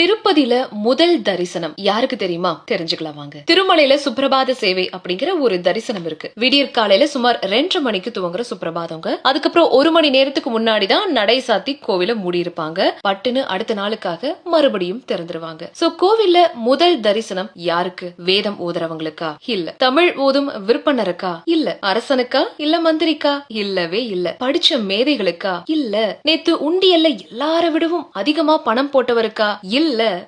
திருப்பதியில முதல் தரிசனம் யாருக்கு தெரியுமா? தெரிஞ்சுக்கலாம் வாங்க. திருமலையில சுப்பிரபாத சேவை அப்படிங்கிற ஒரு தரிசனம் இருக்கு. விடியற் காலையில சுமார் 2:30 மணிக்கு துவங்குற சுப்பிரபாதங்க. அதுக்கப்புறம் 1 மணி நேரத்துக்கு முன்னாடி தான் நடை சாத்தி கோவில மூடி இருப்பாங்க. பட்டுன்னு அடுத்த நாளுக்காக மறுபடியும் திறந்துருவாங்க. சோ கோவில்ல முதல் தரிசனம் யாருக்கு? வேதம் ஓதுறவங்களுக்கா? இல்ல. தமிழ் ஓதும் விற்பனருக்கா? இல்ல. அரசனுக்கா? இல்ல மந்திரிக்கா? இல்லவே இல்ல. படிச்ச மேதைகளுக்கா? இல்ல. நேத்து உண்டியல்ல எல்லார விடவும் அதிகமா பணம் போட்டவருக்கா? இல்ல.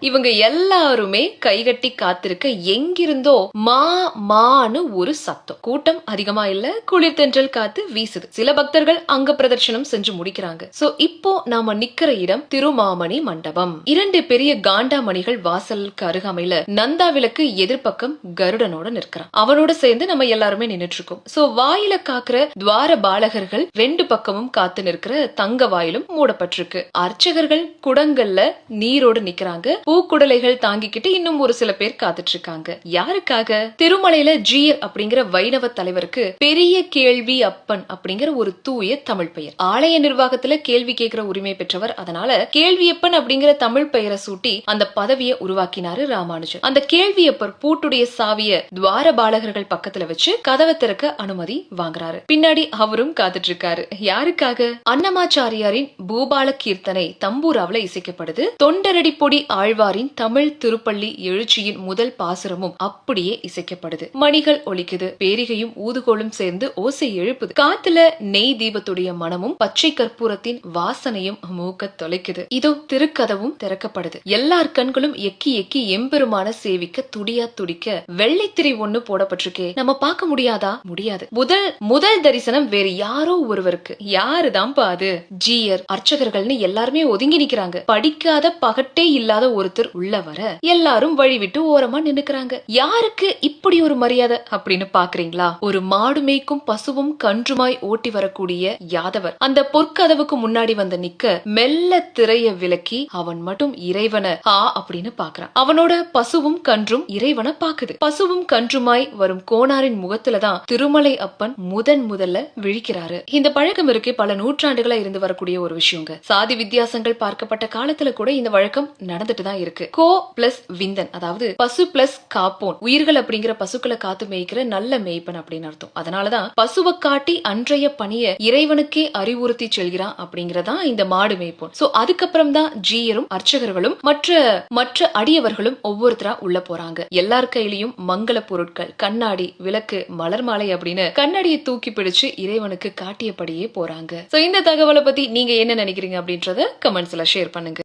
இவங்க எல்லாருமே கைகட்டி காத்திருக்க எங்கிருந்தோ மான்னு ஒரு சத்தம். கூட்டம் அதிகமா இல்ல, குளிர் தென்றல் காத்து வீசுது. சில பக்தர்கள் அங்க பிரதர்ஷனம் செஞ்சு முடிக்கிறாங்க. சோ இப்போ நாம நிக்கிற இடம் திருமாமணி மண்டபம். 2 பெரிய காண்டாமணிகள் வாசலுக்கு அருகாமையில நந்தா விளக்கு எதிர்பக்கம் கருடனோட நிற்கிறான். அவனோட சேர்ந்து நம்ம எல்லாருமே நின்னுட்டு இருக்கோம். சோ வாயில காக்குற துவார பாலகர்கள் 2 பக்கமும் காத்து நிற்கிற தங்க வாயிலும் மூடப்பட்டிருக்கு. அர்ச்சகர்கள் குடங்கள்ல நீரோடு நிக்கிறாங்க. பூக்குடலைகள் தாங்கிக்கிட்டு இன்னும் ஒரு சில பேர் காத்துட்டு இருக்காங்க. யாருக்காக? திருமலையில ஜீயர் அப்படிங்கிற வைணவ தலைவருக்கு பெரிய கேள்வி அப்பன் அப்படிங்கிற ஒரு தூய தமிழ் பெயர். ஆலய நிர்வாகத்துல கேள்வி கேட்கிற உரிமை பெற்றவர். அதனால கேள்வியப்பன் அப்படிங்கிற தமிழ் பெயரை சூட்டி அந்த பதவியை உருவாக்கினாரு ராமானுஜர். அந்த கேள்வியப்பர் பூட்டுடைய சாவிய துவார பாலகர்கள் பக்கத்துல வச்சு கதவை திறக்க அனுமதி வாங்குறாரு. பின்னாடி அவரும் காத்துட்டு இருக்காரு. யாருக்காக? அன்னமாச்சாரியாரின் பூபால கீர்த்தனை தம்பூராவில இசைக்கப்படுது. தொண்டரடி பொடி ஆழ்வாரின் தமிழ் திருப்பள்ளி எழுச்சியின் முதல் பாசுரமும் அப்படியே இசைக்கப்படுது. மணிகள் ஒலிக்குது. பேரிகையும் ஊதுகோலும் சேர்ந்து ஓசை எழுப்புது. காத்துல நெய் தீபத்துடைய மனமும் பச்சை கற்பூரத்தின் வாசனையும் மூக்க தொலைக்குது. இதோ திருக்கதவும் திறக்கப்படுது. எல்லார் கண்களும் எக்கி எக்கி எம்பெருமான சேவிக்க துடியா துடிக்க வெள்ளைத்திரை ஒண்ணு போடப்பட்டிருக்கே, நம்ம பார்க்க முடியாதா? முடியாது. முதல் தரிசனம் வேற யாரோ ஒருவருக்கு. யாருதான் பாது? ஜீயர் அர்ச்சகர்கள்னு எல்லாருமே ஒதுங்கி நிக்கிறாங்க. படிக்காத பகட்டே இல்லாத ஒருத்தர் உள்ள வர எல்லாரும் வழி விட்டு ஓரமா நின்னுக்கிறாங்க. யாருக்கு இப்படி ஒரு மரியாதை அப்படின்னு பாக்குறீங்களா? ஒரு மாடு மேய்க்கும் பசுவும் கன்றுமாய் ஓட்டி வரக்கூடிய யாதவர் அந்த பொற்கதவுக்கு முன்னாடி வந்து நிக்க மெல்ல திரைய விலக்கி அவன் மட்டும் இறைவனை அப்படின்னு பாக்குறான். அவனோட பசுவும் கன்றும் இறைவனை பாக்குது. பசுவும் கன்றுமாய் வரும் கோனாரின் முகத்துலதான் திருமலை அப்பன் முதல்ல விழிக்கிறாரு. இந்த பழக்கம் இருக்கு, பல நூற்றாண்டுகளா இருந்து வரக்கூடிய ஒரு விஷயங்க. சாதி வித்தியாசங்கள் பார்க்கப்பட்ட காலத்துல கூட இந்த வழக்கம் நடந்துட்டு தான் இருக்கு. கோ பிளஸ் விந்தன், அதாவது பசு பிளஸ் காப்போன், உயிர்கள் அப்படிங்கிற பசுக்களை காத்து மேய்க்கிற நல்ல மேய்ப்பன் அப்படின்னு அர்த்தம். அதனாலதான் பசுவை காட்டி அன்றைய பணிய இறைவனுக்கே அறிவுறுத்தி செல்கிறான் அப்படிங்கறதா இந்த மாடு மேய்ப்போன். சோ அதுக்கப்புறம் தான் ஜீயரும் அர்ச்சகர்களும் மற்ற அடியவர்களும் ஒவ்வொருத்தரா உள்ள போறாங்க. எல்லார் கையிலையும் மங்கள பொருட்கள், கண்ணாடி, விளக்கு, மலர் மாலை அப்படின்னு கண்ணாடியை தூக்கி பிடிச்சு இறைவனுக்கு காட்டியபடியே போறாங்க. சோ இந்த தகவலை பத்தி நீங்க என்ன நினைக்கிறீங்க அப்படின்றத கமெண்ட்ஸ்ல ஷேர் பண்ணுங்க.